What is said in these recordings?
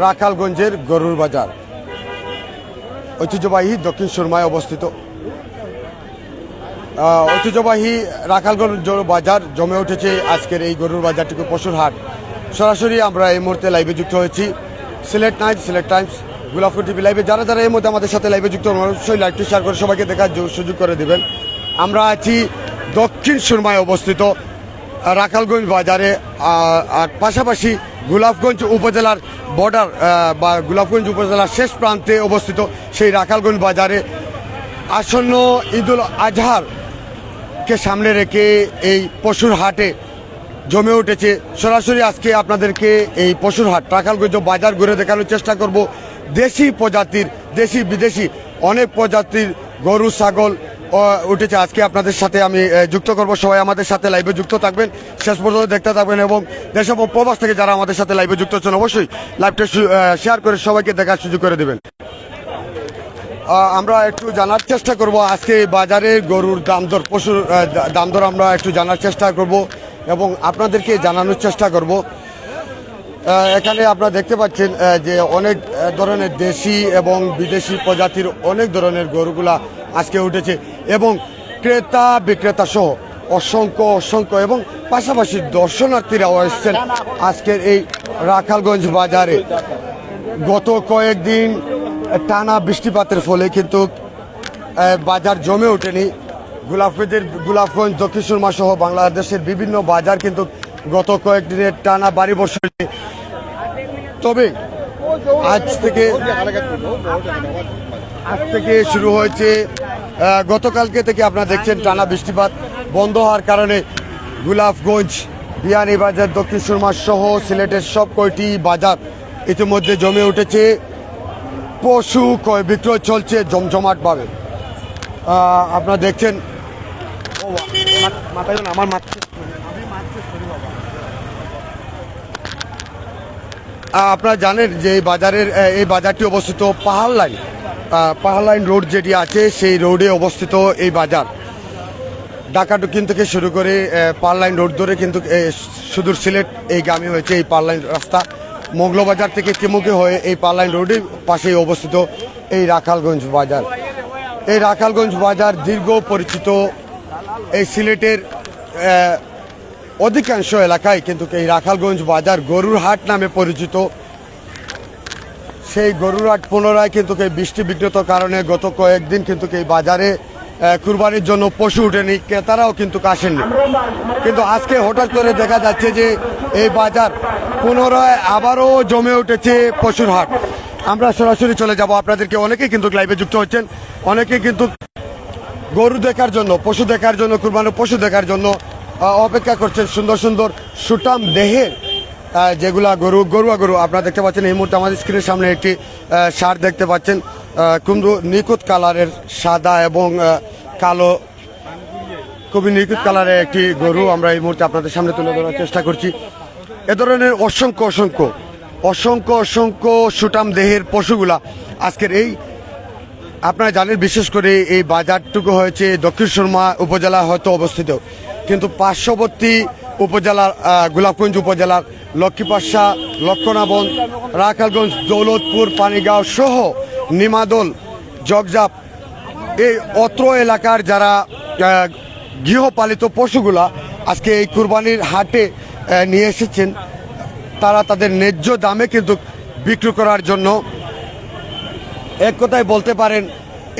রাখালগঞ্জের গরুর বাজার ঐতিহ্যবাহী দক্ষিণ সুরমায় অবস্থিত। ঐতিহ্যবাহী রাখালগঞ্জ বাজার জমে উঠেছে আজকের এই গরুর বাজারটিকে পশুর হাট। সরাসরি আমরা এই মুহূর্তে লাইভে যুক্ত হয়েছি Sylhet Knight, Sylhet Times, Golappur TV লাইভে। যারা যারা এই মুহূর্তে আমাদের সাথে লাইভে যুক্ত অবশ্যই লাইভটি শেয়ার করে সবাইকে দেখার সুযোগ করে দেবেন। আমরা আছি দক্ষিণ সুরমায় অবস্থিত রাখালগঞ্জ বাজারে, আর পাশাপাশি গোলাপগঞ্জ উপজেলার বর্ডার বা গোলাপগঞ্জ উপজেলার শেষ প্রান্তে অবস্থিত সেই রাখালগঞ্জ বাজারে আসন্ন ঈদুল আজহারকে সামনে রেখে এই পশুর হাটে জমে উঠেছে। সরাসরি আজকে আপনাদেরকে এই পশুর হাট রাখালগঞ্জ বাজার ঘুরে দেখানোর চেষ্টা করব। দেশি প্রজাতির, দেশি বিদেশি অনেক প্রজাতির গরু ছাগল উঠেছে। আজকে আপনাদের সাথে আমি যুক্ত করব। সবাই আমাদের সাথে লাইভে যুক্ত থাকবেন, শেষ পর্যন্ত দেখতে থাকবেন এবং দেশ এবং প্রবাস থেকে যারা আমাদের সাথে লাইভে যুক্ত হচ্ছেন অবশ্যই লাইভটা শেয়ার করে সবাইকে দেখার সুযোগ করে দেবেন। আমরা একটু জানার চেষ্টা করব আজকে বাজারে গরুর দামদর, পশুর দামদর আমরা একটু জানার চেষ্টা করব এবং আপনাদেরকে জানানোর চেষ্টা করব। এখানে আপনারা দেখতে পাচ্ছেন যে অনেক ধরনের দেশি এবং বিদেশি প্রজাতির অনেক ধরনের গরুগুলা আজকে উঠেছে এবং ক্রেতা বিক্রেতা সহ অসংখ্য এবং পাশাপাশি দর্শনার্থীরাও এসেছেন আজকের এই রাখালগঞ্জ বাজারে। গত কয়েকদিন টানা বৃষ্টিপাতের ফলে কিন্তু বাজার জমে ওঠেনি। গোলাপগঞ্জ দক্ষিণ সুরমা সহ বাংলাদেশের বিভিন্ন বাজার কিন্তু গত কয়েকদিনের টানা ভারী বর্ষণ। তবে আজ থেকে শুরু হয়েছে, গতকালকে থেকে আপনারা দেখছেন টানা বৃষ্টিপাত বন্ধ হওয়ার কারণে গোলাপগঞ্জ, বিয়ানীবাজার, দক্ষিণ সুরমা সহ সিলেটের সব কয়টি বাজার ইতিমধ্যে জমে উঠেছে। পশু ক্রয় বিক্রয় চলছে জমজমাটভাবে। আপনারা দেখছেন আপনারা জানেন যে এই বাজারটি অবস্থিত পাহাড় লাইন রোড যেটি আছে সেই রোডে অবস্থিত এই বাজার। ঢাকা দক্ষিণ থেকে শুরু করে পাহাড় লাইন রোড ধরে কিন্তু সুদূর সিলেট এই গ্রামে হয়েছে এই পাহাড় লাইন রাস্তা। মঙ্গলবাজার থেকে ত্রিমুখী হয়ে এই পাহাড় লাইন রোডের পাশেই অবস্থিত এই রাখালগঞ্জ বাজার। এই রাখালগঞ্জ বাজার দীর্ঘ পরিচিত। এই সিলেটের অধিকাংশ এলাকায় কিন্তু এই রাখালগঞ্জ বাজার গরুর হাট নামে পরিচিত। সেই গরুর হাট পুনরায় কিন্তু এই বৃষ্টি বিঘ্নত কারণে গত কয়েকদিন কিন্তু এই বাজারে কুরবানির জন্য পশু উঠেনি, ক্রেতারাও কিন্তু আসেননি। কিন্তু আজকে হঠাৎ করে দেখা যাচ্ছে যে এই বাজার পুনরায় আবারও জমে উঠেছে পশুর হাট। আমরা সরাসরি চলে যাব আপনাদেরকে। অনেকেই কিন্তু লাইভে যুক্ত হচ্ছেন, অনেকেই কিন্তু গরু দেখার জন্য, পশু দেখার জন্য, কুরবানির পশু দেখার জন্য অপেক্ষা করছেন। সুন্দর সুন্দর সুটাম দেহের যেগুলা গরুয়া গরু আপনারা দেখতে পাচ্ছেন। এই মুহূর্তে আমাদের স্ক্রিনের সামনে একটি ষাঁড় দেখতে পাচ্ছেন, কিন্তু নিখুঁত কালারের সাদা এবং কালো, খুবই নিখুঁত কালারের একটি গরু আমরা এই মুহূর্তে আপনাদের সামনে তুলে ধরার চেষ্টা করছি। এ ধরনের অসংখ্য সুটাম দেহের পশুগুলা আজকের এই আপনারা জানেন, বিশেষ করে এই বাজারটুকু হয়েছে দক্ষিণ সুরমা উপজেলা হয়তো অবস্থিত, কিন্তু পার্শ্ববর্তী উপজেলার গোলাপগঞ্জ উপজেলার লক্ষ্মীপাশা, লক্ষণাবন, রাখালগঞ্জ, দৌলতপুর, পানিগাঁও সহ নিমাদল, জগজাপ, এই অত্র এলাকার যারা গৃহপালিত পশুগুলা আজকে এই কুরবানির হাটে নিয়ে এসেছেন, তারা তাদের ন্যায্য দামে কিন্তু বিক্রি করার জন্য। এক কথায় বলতে পারেন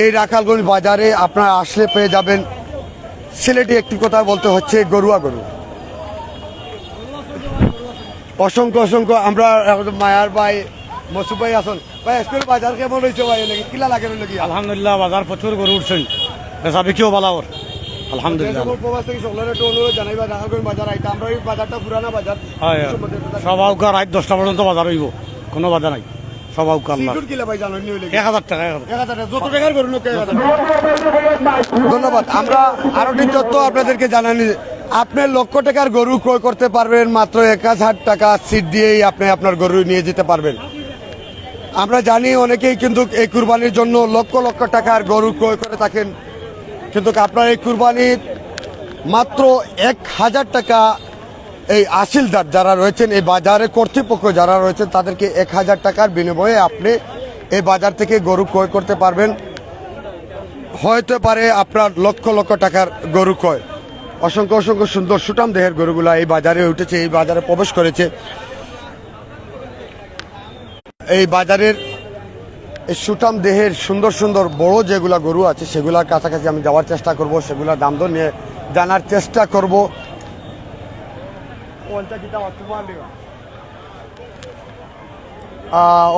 এই রাখালগঞ্জ বাজারে আপনারা আসলে পেয়ে যাবেন সিলেটি একটি কথা বলতে হচ্ছে গরুয়া গরু। অসংখ্য আমরা মায়ার ভাই, মসুফ ভাই আসুন ভাই। আজকের বাজার কেমন রয়েছে ভাই? কিলা লাগে নাকি? আলহামদুলিল্লাহ বাজার প্রচুর গরু উঠছেন, বেচা বিক্রিও ভালো ওর আলহামদুলিল্লাহ। প্রবাস থেকে সকলের একটু অনুরোধ জানাইবা রাখালগঞ্জ বাজার আইতে। আমরা এই বাজারটা পুরানা বাজার, সব আউকা রাত 10টা পর্যন্ত বাজার হইব, কোনো বাজার নাই, সব আউকা। 1000 টাকা। ধন্যবাদ। আমরা আরো তথ্য আপনাদেরকে জানানি। আপনি লক্ষ টাকার গরু ক্রয় করতে পারবেন মাত্র 1000 টাকা সিট দিয়েই আপনি আপনার গরু নিয়ে যেতে পারবেন। আমরা জানি অনেকেই কিন্তু এই কুরবানির জন্য লক্ষ টাকার গরু ক্রয় করে থাকেন, কিন্তু আপনার এই কুরবানির মাত্র 1000 টাকা এই আসিলদার যারা রয়েছেন, এই বাজারে কর্তৃপক্ষ যারা রয়েছেন, তাদেরকে 1000 টাকার বিনিময়ে আপনি এই বাজার থেকে গরু ক্রয় করতে পারবেন। হয়তো পারে আপনার লক্ষ লক্ষ টাকার গরু ক্রয়। অসংখ্য অসংখ্য সুন্দর সুটাম দেহের গরুগুলা এই বাজারে উঠেছে, এই বাজারে প্রবেশ করেছে। এই বাজারের এই সুটাম দেহের সুন্দর সুন্দর বড় যেগুলা গরু আছে সেগুলার কাছাকাছি আমি যাওয়ার চেষ্টা করব, সেগুলোর দাম দর নিয়ে জানার চেষ্টা করব।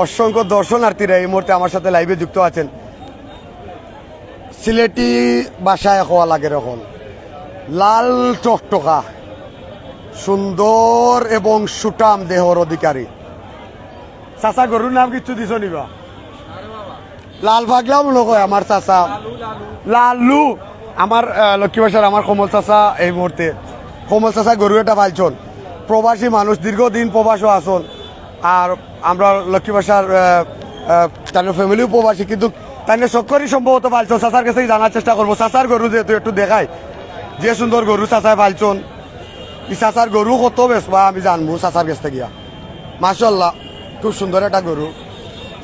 অসংখ্য দর্শনার্থীরা এই মুহূর্তে আমার সাথে লাইভে যুক্ত আছেন। সিলেটি বাসায় হওয়া লাগে এখন লাল টকটকা সুন্দর এবং সুটাম দেহর অধিকারী। চাচা গরুর নাম কিছু দিছ নিবা? লাল পাগলা মনে হয় আমার চাচা লালু। আমার লক্ষ্মীবাসার আমার কমল চাচা এই মুহূর্তে কমল চাচা গরু এটা পালছন। প্রবাসী মানুষ, দীর্ঘদিন প্রবাসও আসন। আর আমরা লক্ষ্মীবাসার তাদের ফ্যামিলিও প্রবাসী, কিন্তু তাই সকরই সম্ভবত পালছন। চাচার কাছেই জানার চেষ্টা করবো চাচার গরু যেহেতু একটু দেখায়, যে সুন্দর গরু চাচায় পালছন। এই চাচার গরু কত বেসবা আমি জানবো চাচার কাছ থেকে গিয়া। মাশাল্লাহ খুব সুন্দর একটা গরু।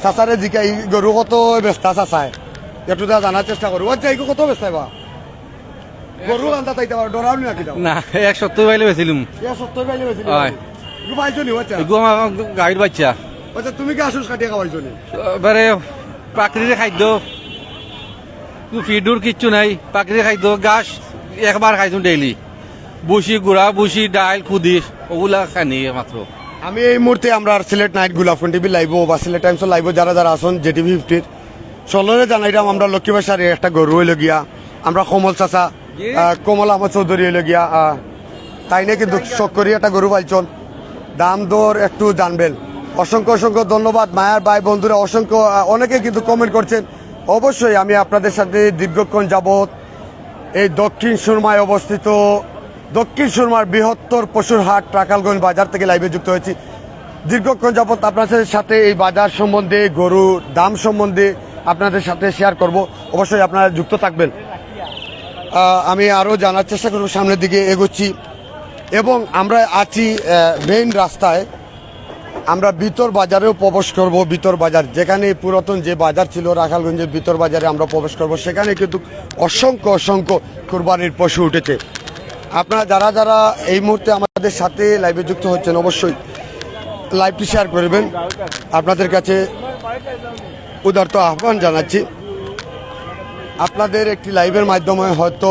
চাচারে জিকা এই গরু কত বেস্তা চাচায় একটু জানার চেষ্টা করবো। আচ্ছা এই কত বেস্তাই বা গরু আনতা তাইতে পারো ডরাও নাকি? না 170 পাইলে বেছিলাম। 70 পাইলে বেশি হয় পাইছো নি? আচ্ছা এগু আমার গাড়ির বাচ্চা আচ্ছা তুমি কি আসুস কাটিয়ে খাওয়াইছো নি? এবারে প্রাকৃতিক খাদ্য, ফিডুর কিচ্ছু নাই, প্রাকৃতিক খাদ্য। ঘাস একবার খাইছো ডেইলি, বুসি গুড়া, বুসি ডাইল, খুদি ওগুলা খানি মাত্র। আমি এই মুহূর্তে আমরা সিলেট নাইট গুলাফন টিভি লাইভ বা সিলেট টাইমস লাইভ যারা যারা আসুন জেটিভি 50 চলরে জানাইলাম আমরা লক্ষ্মীবাসার একটা গরু হইল গিয়া। আমরা কমল চাচা কমল আহমদ চৌধুরী হইল গিয়া তাই নিয়ে কিন্তু শখ করি একটা গরু পাইছন। দাম দর একটু জানবেন। অসংখ্য অসংখ্য ধন্যবাদ মায়ার ভাই বন্ধুরা, অসংখ্য অনেকে কিন্তু কমেন্ট করছেন। অবশ্যই আমি আপনাদের সাথে দীর্ঘক্ষণ যাবৎ এই দক্ষিণ সুরমায় অবস্থিত দক্ষিণ সুরমার বৃহত্তর পশুর হাট রাখালগঞ্জ বাজার থেকে লাইভে যুক্ত হয়েছি। দীর্ঘক্ষণ যাবৎ আপনাদের সাথে এই বাজার সম্বন্ধে, গরুর দাম সম্বন্ধে আপনাদের সাথে শেয়ার করব। অবশ্যই আপনারা যুক্ত থাকবেন। আমি আরও জানার চেষ্টা করব, সামনের দিকে এগোচ্ছি এবং আমরা আছি মেইন রাস্তায়। আমরা ভিতর বাজারেও প্রবেশ করব। ভিতর বাজার যেখানে পুরাতন যে বাজার ছিল রাখালগঞ্জের ভিতর বাজারে আমরা প্রবেশ করব। সেখানে কিন্তু অসংখ্য অসংখ্য কুরবানির পশু উঠেছে। আপনারা যারা যারা এই মুহূর্তে আমাদের সাথে লাইভে যুক্ত হচ্ছেন অবশ্যই লাইভটি শেয়ার করবেন। আপনাদের কাছে উদারত আহ্বান জানাচ্ছি। আপনাদের একটি লাইভের মাধ্যমে হয়তো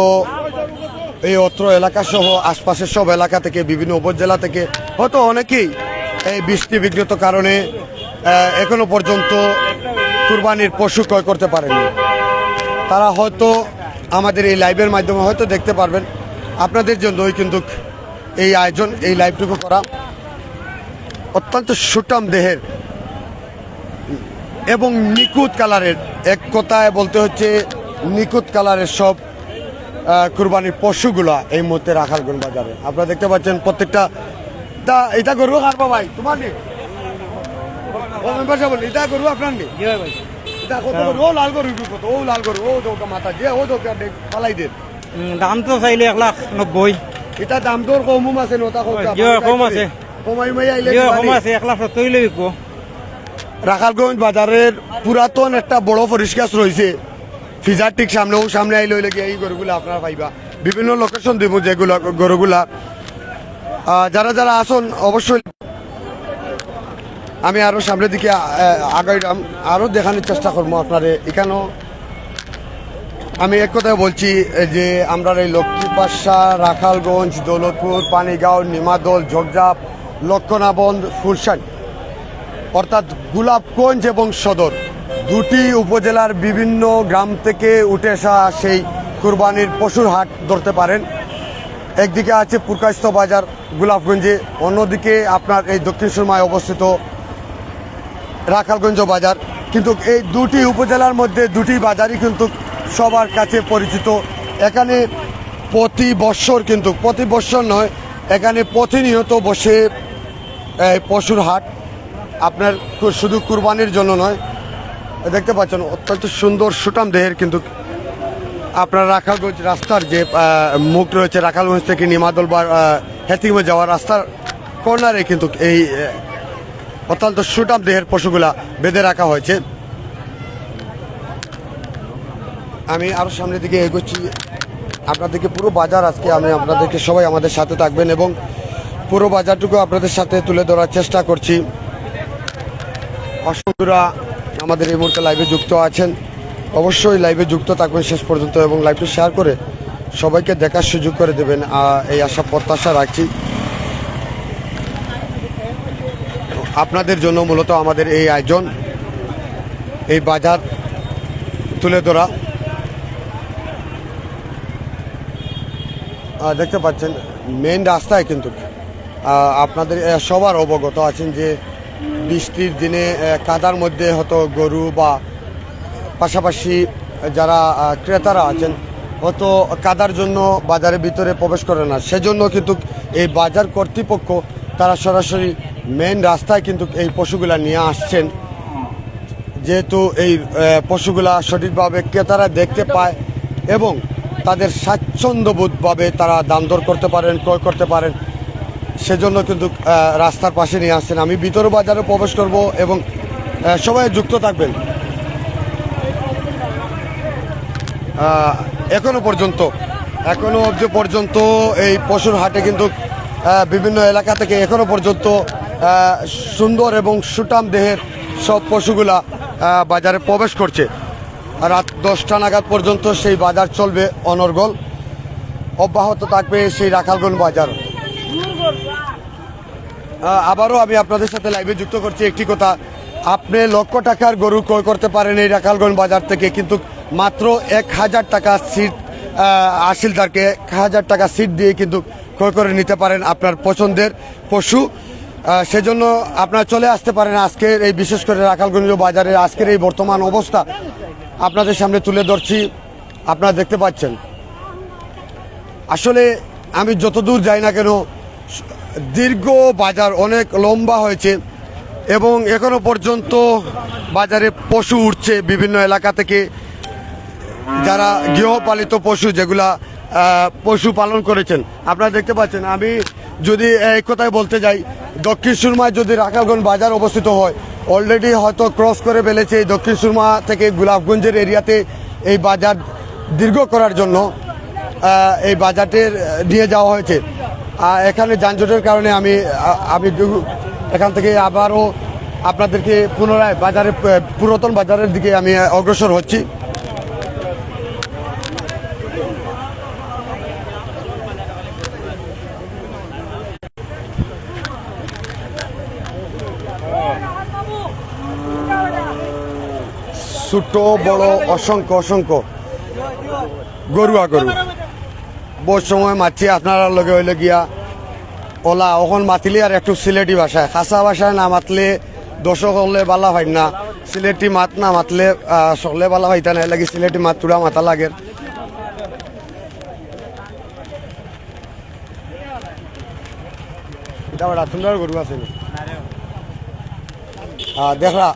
এই অত্র এলাকা সহ আশপাশের সব এলাকা থেকে, বিভিন্ন উপজেলা থেকে হয়তো অনেকেই এই বৃষ্টি বিঘ্নিত কারণে এখনো পর্যন্ত কুরবানির পশু ক্রয় করতে পারেননি। তারা হয়তো আমাদের এই লাইভের মাধ্যমে হয়তো দেখতে পারবেন। আপনাদের জন্যই কিন্তু এই আয়োজন, এই লাইভটুকু করা। অত্যন্ত সুটাম দেহের এবং নিখুঁত কালারের, এক কথায় বলতে হচ্ছে নিখুঁত কালারের সব কুরবানির পশুগুলা এই মুহূর্তে রাখালগঞ্জ বাজারে আপনারা দেখতে পাচ্ছেন। প্রত্যেকটা এটা গরু কারবা ভাই তোমার নেই? এটা গরু আপনার নেই? এটা কত গরু? ও লাল গরু কত? ও লাল গরু, ও দোকা মাথা দিয়ে, ও দোকা পালাই দেন। দাম তো চাইলে 1,90,000। এটা দাম তোর কম আছে নতা কম আছে, কমাই মাই আইলে কম আছে 1,70,000 বিকবো। রাখালগঞ্জ বাজারের পুরাতন একটা বড় পরিষ্কার রয়েছে ফিজার ঠিক সামনে, ও সামনে আইলে হইলে গিয়ে এই গরুগুলো আপনারা পাইবা। বিভিন্ন লোকেশন দিব যেগুলো গরুগুলা। যারা যারা আসুন অবশ্যই আমি আরো সামনের দিকে আগাইলাম, আরো দেখানোর চেষ্টা করবো আপনারে। এখানেও আমি এক কথায় বলছি যে আমরা এই লক্ষ্মীপাশা, রাখালগঞ্জ, দৌলতপুর, পানিগাঁও, নিমাদল, ঝোকঝাপ, লক্ষণাবন্দ, ফুলশান অর্থাৎ গোলাপগঞ্জ এবং সদর দুটি উপজেলার বিভিন্ন গ্রাম থেকে উঠে আসা সেই কুরবানির পশুর হাট ধরতে পারেন। একদিকে আছে পুরকাস্ত বাজার গোলাপগঞ্জে, অন্যদিকে আপনার এই দক্ষিণ সুরমায় অবস্থিত রাখালগঞ্জ বাজার। কিন্তু এই দুটি উপজেলার মধ্যে দুটি বাজারই কিন্তু সবার কাছে পরিচিত। এখানে প্রতি বৎসর নয়, এখানে প্রতিনিয়ত বসে পশুর হাট। আপনার শুধু কুরবানির জন্য নয়, দেখতে পাচ্ছেন অত্যন্ত সুন্দর সুটাম দেহের কিন্তু আপনার রাখালগঞ্জ রাস্তার যে মুখ রয়েছে রাখালগঞ্জ থেকে নিমাদল বা হেতিমে যাওয়ার রাস্তার কর্নারে কিন্তু এই অত্যন্ত সুটাম দেহের পশুগুলা বেঁধে রাখা হয়েছে। আমি আরো সামনের দিকে এগোচ্ছি, আপনাদেরকে পুরো বাজার আজকে আমি আপনাদেরকে সবাই আমাদের সাথে থাকবেন এবং পুরো বাজারটুকু আপনাদের সাথে তুলে ধরার চেষ্টা করছি। অসংখ্যরা আমাদের এই মুহূর্তে লাইভে যুক্ত আছেন, অবশ্যই লাইভে যুক্ত থাকবেন শেষ পর্যন্ত এবং লাইভটি শেয়ার করে সবাইকে দেখার সুযোগ করে দেবেন, এই আশা প্রত্যাশা রাখছি। আপনাদের জন্য মূলত আমাদের এই আয়োজন, এই বাজার তুলে ধরা। দেখতে পাচ্ছেন মেন রাস্তায় কিন্তু আপনাদের সবার অবগত আছেন যে বৃষ্টির দিনে কাদার মধ্যে হয়তো গরু বা পাশাপাশি যারা ক্রেতারা আছেন হয়তো কাদার জন্য বাজারের ভিতরে প্রবেশ করে না, সেজন্য কিন্তু এই বাজার কর্তৃপক্ষ তারা সরাসরি মেন রাস্তায় কিন্তু এই পশুগুলা নিয়ে আসছেন, যেহেতু এই পশুগুলা সঠিকভাবে ক্রেতারা দেখতে পায় এবং তাদের স্বাচ্ছন্দ্যবোধভাবে তারা দাম দর করতে পারেন, ক্রয় করতে পারেন, সেজন্য কিন্তু রাস্তার পাশে নিয়ে আসছেন। আমি ভিতরে বাজারে প্রবেশ করব এবং সবাই যুক্ত থাকবেন। এখনো অবধি পর্যন্ত এই পশুর হাটে কিন্তু বিভিন্ন এলাকা থেকে এখনো পর্যন্ত সুন্দর এবং সুটাম দেহের সব পশুগুলা বাজারে প্রবেশ করছে। রাত 10টা নাগাদ পর্যন্ত সেই বাজার চলবে, অনর্গল অব্যাহত থাকবে সেই রাখালগঞ্জ বাজার। আবারও আমি আপনাদের সাথে লাইভে যুক্ত করছি একটি কথা, আপনি লক্ষ টাকার গরু ক্রয় করতে পারেন এই রাখালগঞ্জ বাজার থেকে, কিন্তু মাত্র 1000 টাকা সিট আসিলদারকে 1000 টাকা সিট দিয়ে কিন্তু ক্রয় করে নিতে পারেন আপনার পছন্দের পশু। সেজন্য আপনারা চলে আসতে পারেন আজকের এই, বিশেষ করে রাখালগঞ্জ বাজারে আজকের এই বর্তমান অবস্থা আপনাদের সামনে তুলে ধরছি। আপনারা দেখতে পাচ্ছেন, আসলে আমি যতদূর যাই না কেন দীর্ঘ বাজার অনেক লম্বা হয়েছে এবং এখনো পর্যন্ত বাজারে পশু উঠছে বিভিন্ন এলাকা থেকে, যারা গৃহপালিত পশু যেগুলা পশু পালন করেছেন আপনারা দেখতে পাচ্ছেন। আমি যদি এই কথাই বলতে যাই, দক্ষিণ সুরমায় যদি রাখালগঞ্জ বাজার অবস্থিত হয়, অলরেডি হয়তো ক্রস করে ফেলেছে এই দক্ষিণ সুরমা থেকে গোলাপগঞ্জের এরিয়াতে এই বাজার দীর্ঘ করার জন্য এই বাজারটির নিয়ে যাওয়া হয়েছে। এখানে যানজটের কারণে আমি এখান থেকে আবারও আপনাদেরকে পুনরায় বাজারে পুরাতন বাজারের দিকে আমি অগ্রসর হচ্ছি। ছোট বড় অসংখ্য গরু বহু সময় মাছি আপনারা লগে হইলে গিয়া ওলা ওখন মাতিলে আর একটু সিলেটি ভাষায়, খাসা ভাষায় না মাতলে দর্শক হলে বালা হয় না, সিলেটি মাত না মাতলে সকলে বালা হইতা না, লাগে সিলেটি মাত তুড়া মাথা লাগে। গরু আছে দেখলা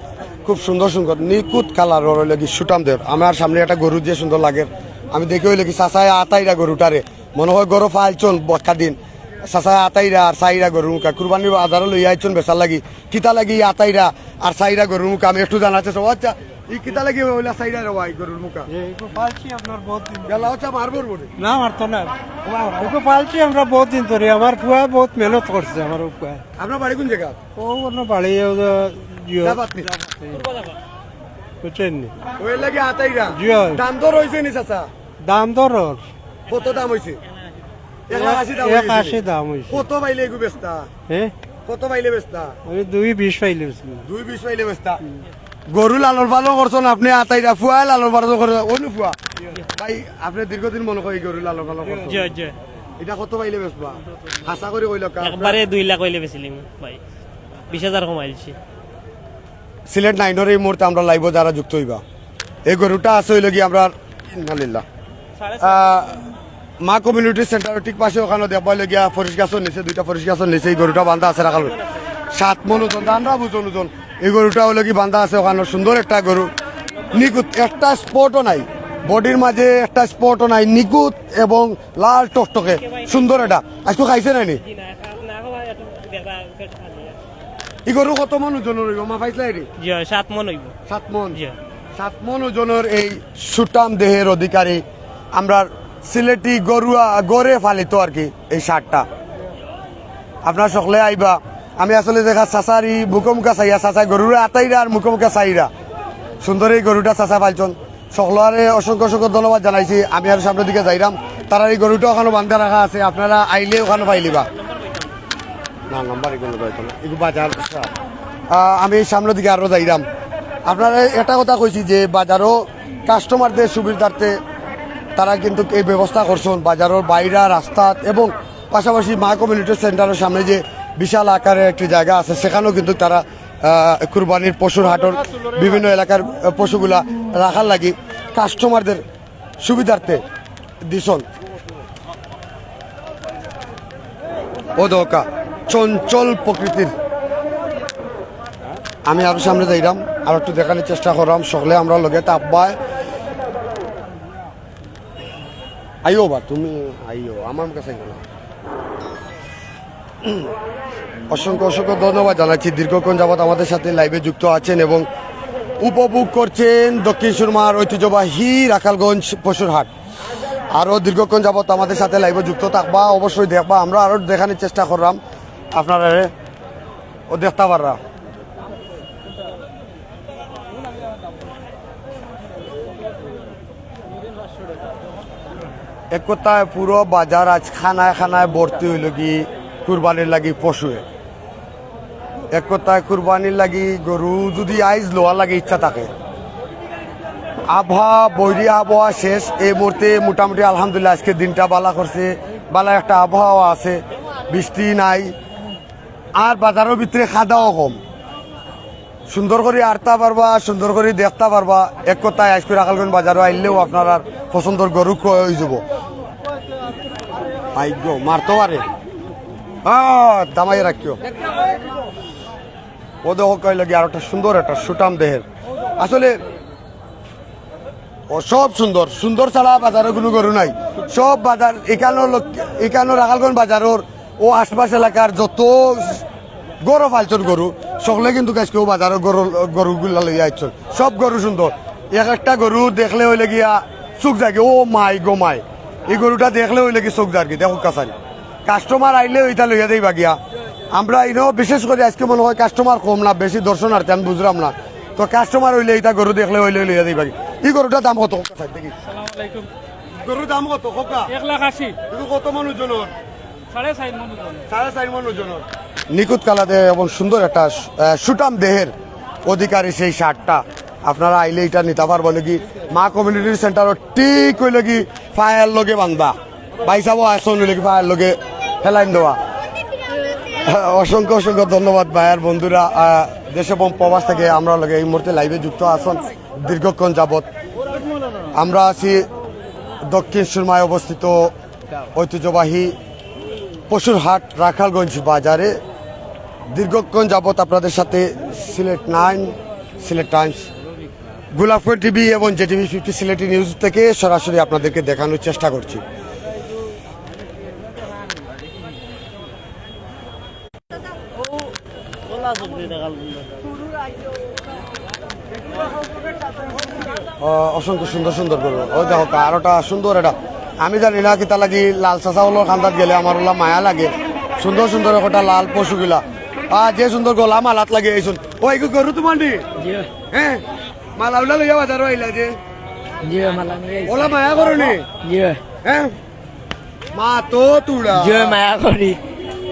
খুব সুন্দর নিকুত কালার লাগি সুটাম দের। আমার সামনে একটা গরু যে সুন্দর লাগে, আমি দেখে হইলে কি চাচায় আতাইরা গরুটারে মনে হয় গরু ফাইলছন বক্কা দিন, চাচায় আতাইরা আর চাইরা গরুর মুখা কুরবানির আধারও লই আইছন বেচার লাগি, কিতা লাগি আতাইরা আর চাইরা গরুর মুখা আমি একটু জানাতে চাও। আচ্ছা ই কিতা লাগি হইলা চাইরা রে ভাই গরুর মুখা পালছি আপনার বহুত দিন গেলা হচ্ছে মারবর বলে না মারতো না, ওকে পালছি আমরা বহুত দিন ধরে। আমার ফুয়া বহুত মেহনত করছে আমার ফুয়া। আপনার বাড়ি কোন জায়গা? ও অন্য বাড়ি বুঝছেন নি, ওই লাগে আতাইরা জিও দাম দর হইছে নি চাচা? দাম দর কত দাম হইছে? 81 দাম হয়েছে। কত পাইলে এগু বেচতা? হ্যাঁ কত পাইলে বেচতা? আমি 220 পাইলে 220 পাইলে বেচতা। গরু লালন পালন করছেন আপনি আতাইরা, ফুয়া লালন পালন করে অনু ফুয়া ভাই আপনি দীর্ঘদিন মনে করি গরু লালন পালন করছেন, এটা কত পাইলে বেচবা? আশা করি কইল একবারে 2 লাখ হইলে বেচিলিম ভাই, 20,000 কমাইছি। সিলেট 9 এই মুহূর্তে আমরা লাইভ যারা যুক্ত হইবা, এই গরুটা আছে হইল কি আমরা ইনশাআল্লাহ মা কমিউনিটি সেন্টারের ঠিক পাশে ওখানে দেখবা গিয়া ফরিশ গাছের নিচে, 2টা ফরিশ গাছের নিচে এই গরুটা বান্ধা আছে রাখাল 7 মন ওজন, দান্ডা বুঝন ওজন। এই গরুটা হলো কি বান্ধা আছে ওখানে, সুন্দর একটা গরু নিকুত, একটা স্পটও নাই বডির মাঝে একটা স্পটও নাই, নিখুঁত এবং লাল টকটকে সুন্দর। এটা আজকে খাইছে নাইনি? জি না না খাওয়া একটু দেখা পেট খালি ই গরু কত মন ওজন হইব মা পাইছে রে? জি 7 মন হইব 7 মন। জি 7 মন ওজনের এই সুটাম দেহের অধিকারী আমরা সিলেটি গরুয়া গড়ে ফালিত আর কি এই সারটা। আপনার সকলে আইবা। আমি আসলে দেখা চাচারি মুখোমুখা চাইয়া চাচা গরুরা আতাইরা আর মুখোমুখা চাইরা সুন্দর এই গরুটা চাচা পাইছন। সকলরে অসংখ্য অসংখ্য ধন্যবাদ জানাইছি। আমি আর সামনের দিকে যাইরাম, তারা এই গরুটা ওখানে বান্ধা রাখা আছে, আপনারা আইলে ওখানে পাইলিবা না নাম্বার এগুলো পাইতো না এগুলো বাজার। আমি সামনের দিকে আরো যাইরাম। আপনারা এটা কথা কইছি যে বাজারও কাস্টমারদের সুবিধার্থে তারা কিন্তু এই ব্যবস্থা করছেন বাজারের বাইরা রাস্তা এবং পাশাপাশি মা কমিউনিটি সেন্টারের সামনে যে বিশাল আকারের একটি জায়গা আছে সেখানেও কিন্তু তারা কুরবানির পশুর হাটর বিভিন্ন এলাকার পশুগুলা রাখার লাগি কাস্টমারদের সুবিধার্থে দিছন। ও দোকা চঞ্চল প্রকৃতির। আমি আরো সামনে যাইলাম, আর একটু দেখানোর চেষ্টা করলাম সকলে আমরা লগে তাপবায় আইও বা তুমি আইও আমার কাছে না। অসংখ্য অসংখ্য ধন্যবাদ জানাচ্ছি দীর্ঘক্ষণ যাবৎ আমাদের সাথে লাইভে যুক্ত আছেন এবং উপভোগ করছেন দক্ষিণ সুরমার ঐতিহ্যবাহী রাখালগঞ্জ পশুর হাট। আরও দীর্ঘক্ষণ যাবৎ আমাদের সাথে লাইভে যুক্ত থাকবা, অবশ্যই দেখবা। আমরা আরও দেখানোর চেষ্টা করলাম আপনারা ও দেখতে পাররা। এক কথায় পুরো বাজার আজ খানায় খানায় ভর্তি হইল কি কুরবানির লাগি পশুয়ে। এক কথায় কুরবানির লাগি গরু যদি আইজ লোয়া লাগে ইচ্ছা থাকে। আবহাওয়া বৈরী আবহাওয়া শেষ এই মুহূর্তে মোটামুটি আলহামদুলিল্লাহ আজকে দিনটা বালা করছে, বালা একটা আবহাওয়া আছে, বৃষ্টি নাই আর বাজারের ভিতরে খাদাও কম। সুন্দর করে আরতা পারবা, সুন্দর করে দেখতে পারবা। এক কথায় আজকে রাখালগঞ্জ বাজারও আইলেও আপনার আর পছন্দের গরু ক্রয় হয়ে যাব। ভাগ্য মারতে পারে দামাই রাখিও। ও দেহ কয় লাগে আর একটা সুন্দর একটা সুটাম দেহের। আসলে ও সব সুন্দর সুন্দর ছাড়া বাজারে কোনো গরু নাই। সব বাজার এখানো রাখালগঞ্জ বাজারের ও আশপাশ এলাকার যত গরু ফালছর গরু সকলে কিন্তু আজকে ও বাজারের গরুগুলা লইয়া আইছন। সব গরু সুন্দর। এক একটা গরু দেখলে হইলে গিয়া চোখ জাগে, ও মাই গো মাই, এই গরুটা দেখলে হইলে কি চোখ জাগে। দেখো কাছারি কাস্টমার আইলে ওইটা লইয়া দেই বাগিয়া। আমরা ইনো বিশেষ করে আজকে মনে হয় কাস্টমার কম না বেশি দর্শনার্থী আমি বুঝলাম না, তো কাস্টমার হইলে এইটা গরু দেখলে হইলে লইয়া দেই বাকি। এই গরুটার দাম কত? গরুর দাম কত? 1,80,000 এগুলো কত মন ওজনের? 4.5 মন। 4.5 মন ওজনের নিখুঁত কালাদে এবং সুন্দর একটা সুটাম দেহের অধিকারী সেই শার্টটা আপনারা আইলে এটা নিতে পারবো নাকি মা কমিউনিটি সেন্টারও ঠিক হইল কি ফায়ার লগে বান্ধা বাইসাবো আসন হইলে কি ফায়ার লগে ফেলাইন দেওয়া। অসংখ্য অসংখ্য ধন্যবাদ ভাইয়ার বন্ধুরা দেশ এবং প্রবাস থেকে আমরা লগে এই মুহূর্তে লাইভে যুক্ত আছেন দীর্ঘক্ষণ যাবৎ। আমরা আছি দক্ষিণ সুরমায় অবস্থিত ঐতিহ্যবাহী পশুর হাট রাখালগঞ্জ বাজারে। দীর্ঘক্ষণ যাবৎ আপনাদের সাথে সিলেট 9, সিলেট টাইমস, গোলাপপুর টিভি এবং জেটিভি 50 সিলেটি নিউজ থেকে সরাসরি আপনাদেরকে দেখানোর চেষ্টা করছি। অসংখ্য সুন্দর সুন্দর গরু। ওই দেখো আরোটা সুন্দর। এটা আমি জানি না কি তা লাগি লাল চাষা হলো খান্দাত গেলে আমার ওলা মায়া লাগে। সুন্দর সুন্দর একটা লাল পশুগুলা যে সুন্দর গোলা মালাত লাগে এই ওই গরু তোমার নি হ্যাঁ মালা উলা লইয়া বাজার আইলা যে ওলা মায়া করো নি হ্যাঁ মা তো তুড়া মায়া করি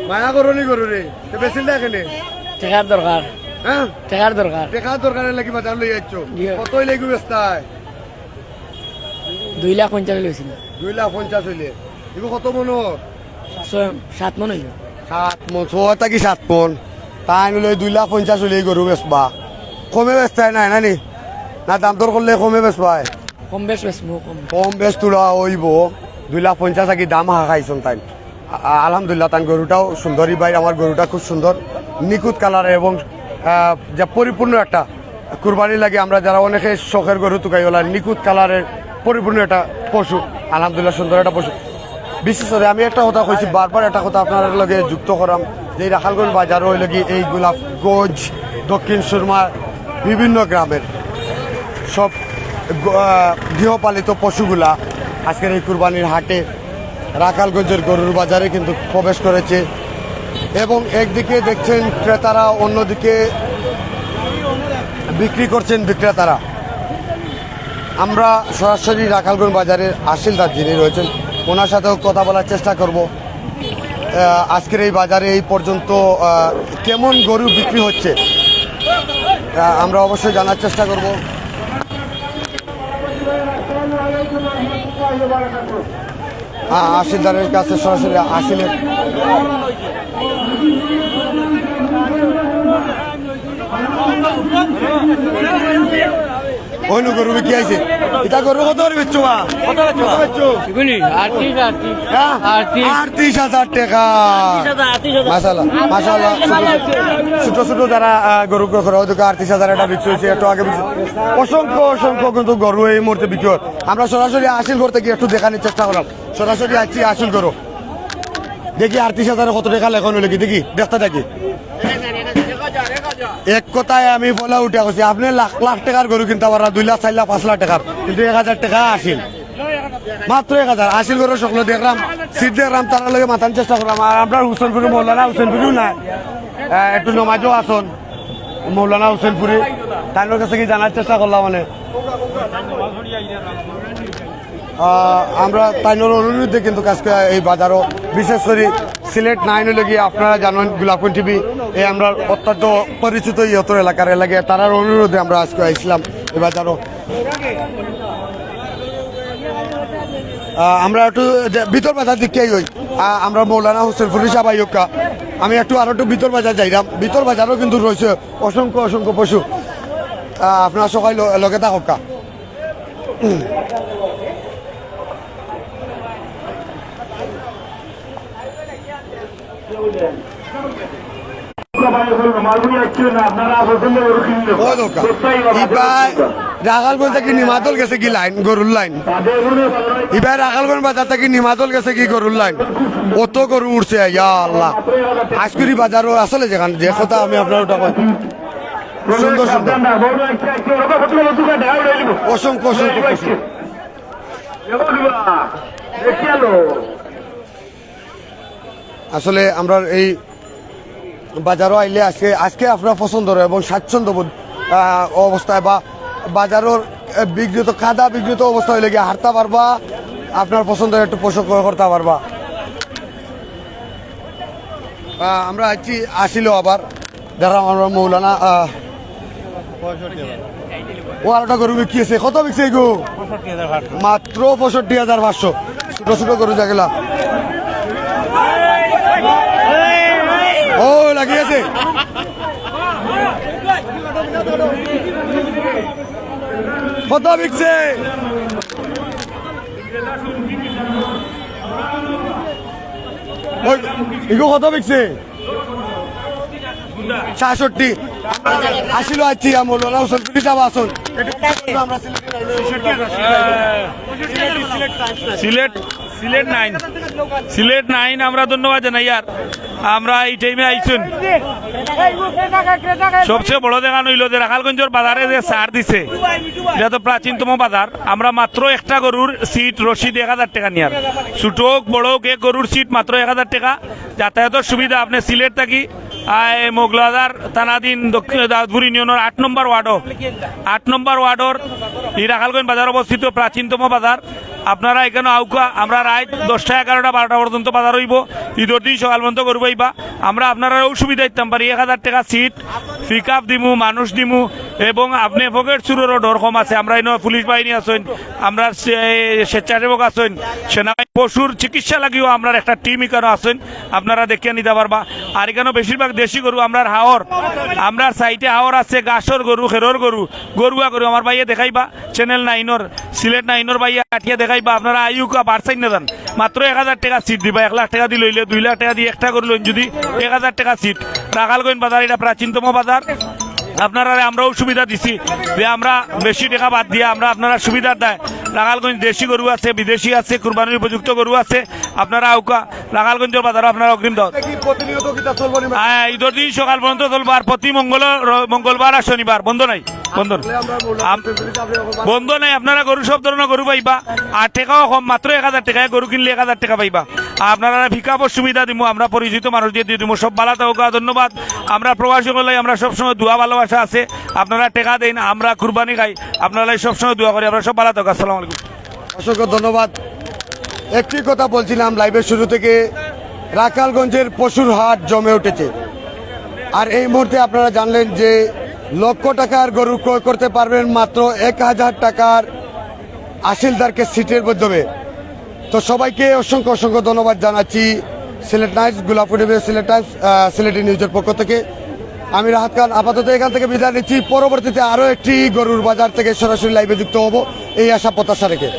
মায়া করো নি গরু রে বেশি দেখেনে টাকার দরকার হ্যাঁ টাকার দরকার দেখা দরকারের লাগি বাজার লই যাচ্ছ কতই লাগি বেস্তায় 2,50,000 লইছিল 2,50,000 হইলে এগুলো কত মন 7 মন হইল 7 মন 6 কি 7 মন তাই নলে 2,50,000 হইলে গরু বেচবা কমে বেচতাই নাই নানি না দাম দর করলে কমে বেচবাই কম বেশ কম বেচ তোরা হইব 2,50,000 কি দাম হাঁকাইছন তাই আলহামদুলিল্লাহ তাই গরুটাও সুন্দরী ভাই আমার গরুটা খুব সুন্দর নিখুঁত কালার এবং যা পরিপূর্ণ একটা কুরবানি লাগে আমরা যারা অনেকে শখের গরু তুকাই ওলা নিখুঁত কালারের পরিপূর্ণ একটা পশু, আলহামদুলিল্লাহ সুন্দর একটা পশু। বিশেষ করে আমি একটা কথা কইছি, বারবার একটা কথা আপনার লগে যুক্ত করাম, যে এই রাখালগঞ্জ বাজার হইল কি এই গোলাপগঞ্জ, দক্ষিণ সুরমা বিভিন্ন গ্রামের সব গৃহপালিত পশুগুলা আজকের এই কুরবানির হাটে রাখালগঞ্জের গরুর বাজারে কিন্তু প্রবেশ করেছে। এবং একদিকে দেখছেন ক্রেতারা, অন্যদিকে বিক্রি করছেন বিক্রেতারা। আমরা সরাসরি রাখালগঞ্জ বাজারের আসিলদার যিনি রয়েছেন ওনার সাথেও কথা বলার চেষ্টা করব। আজকের এই বাজারে এই পর্যন্ত কেমন গরু বিক্রি হচ্ছে আমরা অবশ্যই জানার চেষ্টা করব। আসিলদারের কাছে সরাসরি আসিলের ওই নো গরু বিক্রি আইছে, এটা গরু কত করে বেচছো? কত বেচছো? 38,000 টাকা। মাশাআল্লাহ মাশাআল্লাহ। ছোট ছোট যারা গরু করে ওদেরকে 38,000 এটা বিক্রি হয়েছে, একটু আগে বিক্রি। অসংখ্য অসংখ্য কিন্তু গরু এই মুহূর্তে বিক্রি হয়। আমরা সরাসরি আসিল করতে গিয়ে একটু দেখানোর চেষ্টা করলাম। সরাসরি আসছি আসিল গরু দেখি 38,000 কত টাকা লেখন হলো কি দেখি, দেখতে থাকি। এক কথায় আমি বলা উঠে গেছি, আপনি লাখ লাখ টাকার গরু কিনতে পারেন, 2 লাখ 4 লাখ 5 লাখ টাকার, কিন্তু 1,000 টাকা আসিল, মাত্র 1,000 আসিল গরু। সকলে দেখলাম, সিট দেখলাম, তার লগে মাথার চেষ্টা করলাম। আর আপনার হুসেনপুরি মৌলানা হুসেনপুরিও নাই, একটু নমাজও আসন মৌলানা হুসেনপুরি, তার কাছে কি জানার চেষ্টা করলাম। মানে আমরা তাইনোর অনুরোধে কিন্তু আজকে এই বাজারও, বিশেষ করে সিলেট 9 হলে গিয়ে আপনারা জানেন গোলাপগঞ্জ টিভি এই আমরা অত্যন্ত পরিচিত ইয়ত এলাকার এলাকা, তারার অনুরোধে আমরা আজকে আসলাম এই বাজারও। আমরা একটু ভিতর বাজার দিকে হই, আমরা মৌলানা হোসেনপুরি সাবাইকা, আমি একটু আরো একটু ভিতর বাজার যাইলাম। ভিতর বাজারও কিন্তু রয়েছে অসংখ্য অসংখ্য পশু। আপনারা সবাই লগে থাকা। রাখালগঞ্জ থেকে নিমাতল গেছে কি লাইন, গরুর লাইন। এবার রাখালগঞ্জ বাজার থেকে নিমাতল গেছে কি গরুর লাইন, কত গরু উঠছে। ইয়া আল্লাহ, আজকুরি বাজারও আসলে যেখানে যে কথা আমি আপনার ওটা কই, সুন্দর সুন্দর অসংখ্য অসংখ্য পশু। আসলে আমরা এই বাজারও আইলে আজকে আপনার পছন্দ এবং স্বাচ্ছন্দ্য অবস্থায় বা বাজারের বিঘ্নিত কাদা বিঘ্নিত অবস্থা হইলে গিয়ে হাঁটতে পারবা, আপনার পছন্দের একটু পোশাক করতে পারবা। আমরা আছি আসিল আবার দেখলাম আমরা মৌলানা ও আরোটা গরু বিক্রিয়েছে, কত বিকছে গো? মাত্র 65,500। ছোট ছোট গরু যেগুলা ও লাগিয়েছে, কত বিকছে? ইগো কত বিকছে? 66। আসিল আছি মৌলানা হোসেনপুরি যাবো আসুন। সিলেট 9 আমরা ধন্যবাদ জানাই। আর আমরা এই টাইমে আইছুন, সবচেয়ে বড় দেখান হইল যে রাখালগঞ্জের বাজারে যে সার দিছে, এটা তো প্রাচীনতম বাজার। আমরা মাত্র একটা গরুর সিট রশিদ 1,000 টাকা নিয়ার, ছোট হোক বড় হোক এক গরুর সিট মাত্র 1,000 টাকা। যাতায়াতের সুবিধা আপনি সিলেট থাকি মোগলাদার থানাধীন দক্ষিণ দাউদপুর ইউনিয়নের 8 নম্বর ওয়ার্ডর এই রাখালগঞ্জ বাজার অবস্থিত, প্রাচীনতম বাজার। আপনারা এখানে আউকা, আমরা রাত 10টা 11টা 12টা পর্যন্ত বাজার হইব। ঈদের দিন সকাল পর্যন্ত করবো আইবা। আমরা আপনারাও সুবিধা দিতাম পারি, 1,000 টাকা সিট, পিক আপ দিমু, মানুষ দিমু, এবং আপনি পকেট চুরেরও ডর কম আছে। আমরা এনে পুলিশ বাহিনী আছেন, আমরা স্বেচ্ছাসেবক আছেন, সেনাবাহিনী, পশুর চিকিৎসা লাগিও আমরা একটা টিম এখানে আছেন, আপনারা দেখিয়ে নিতে পারবা। আর এখানে বেশিরভাগ দেশি গরু, আমরা হাওর, আমরা সাইটে হাওর আছে, গাছর গরু, খেরোর গরু, গরুয়া গরু আমার ভাইয়া দেখাইবা, চ্যানেল 9 সিলেট 9 ভাইয়া কাটিয়া দেখাইবা। আপনারা আইউকা বারসাইন না যান, মাত্র 1,000 টাকা সিট দিবা। 1 লাখ টাকা দিয়ে লইলে 2 লাখ টাকা দিয়ে একটা গরু লইন, যদি 1,000 টাকা সিট। রাখালগঞ্জ বাজার এটা প্রাচীনতম বাজার। আপনারা আমরাও সুবিধা দিছি যে আমরা বেশি টাকা বাদ দিয়ে আমরা আপনারা সুবিধা দেয় রাখালগঞ্জ দেশি গরু আছে, বিদেশি আছে, কুরবানির উপযুক্ত গরু আছে। আপনারা আউকা রাখালগঞ্জের বাজারে আপনারা অগ্রিম দাও। কি প্রতিনিয়ত কিতা চলবো নি? হ্যাঁ, ঈদের দিন সকাল পর্যন্ত চলবো, আর প্রতি মঙ্গলবার আর শনিবার বন্ধ নাই, বন্ধ নাই। বন্ধ নাই, আপনারা গরু সব ধরনের গরু পাইবা, আর টাকাও কম, মাত্র 1000 টাকায় গরু কিনলে 1000 টাকা পাইবা। আপনারা ভিকাপর সুবিধা দিব, আমরা পরিচিত মানুষ দিয়ে দিয়ে দিব। সব ভালো থাকা, ধন্যবাদ। আমরা প্রবাসী করলে আমরা সবসময় দোয়া ভালোবাসা আছে, আপনারা টাকা দেন, আমরা কুরবানি খাই, আপনারা সবসময় দোয়া করি। আমরা সব ভালো থাকা। আসসালামু আলাইকুম। অসংখ্য ধন্যবাদ। একটি কথা বলছিলাম লাইভের শুরু থেকে, রাখালগঞ্জের পশুর হাট জমে উঠেছে। আর এই মুহূর্তে আপনারা জানলেন যে লক্ষ টাকার গরু ক্রয় করতে পারবেন মাত্র 1000 টাকার আসিলদারকে সিটের মাধ্যমে। তো সবাইকে অসংখ্য অসংখ্য ধন্যবাদ জানাচ্ছি Sylhet Knights, Golappur TV, Sylhet Times, Sylheti নিউজের পক্ষ থেকে। আমি রাহাত খান আপাতত এখান থেকে বিদায় নিচ্ছি। পরবর্তীতে আরও একটি গরুর বাজার থেকে সরাসরি লাইভে যুক্ত হব এই আশা প্রত্যাশা রেখে।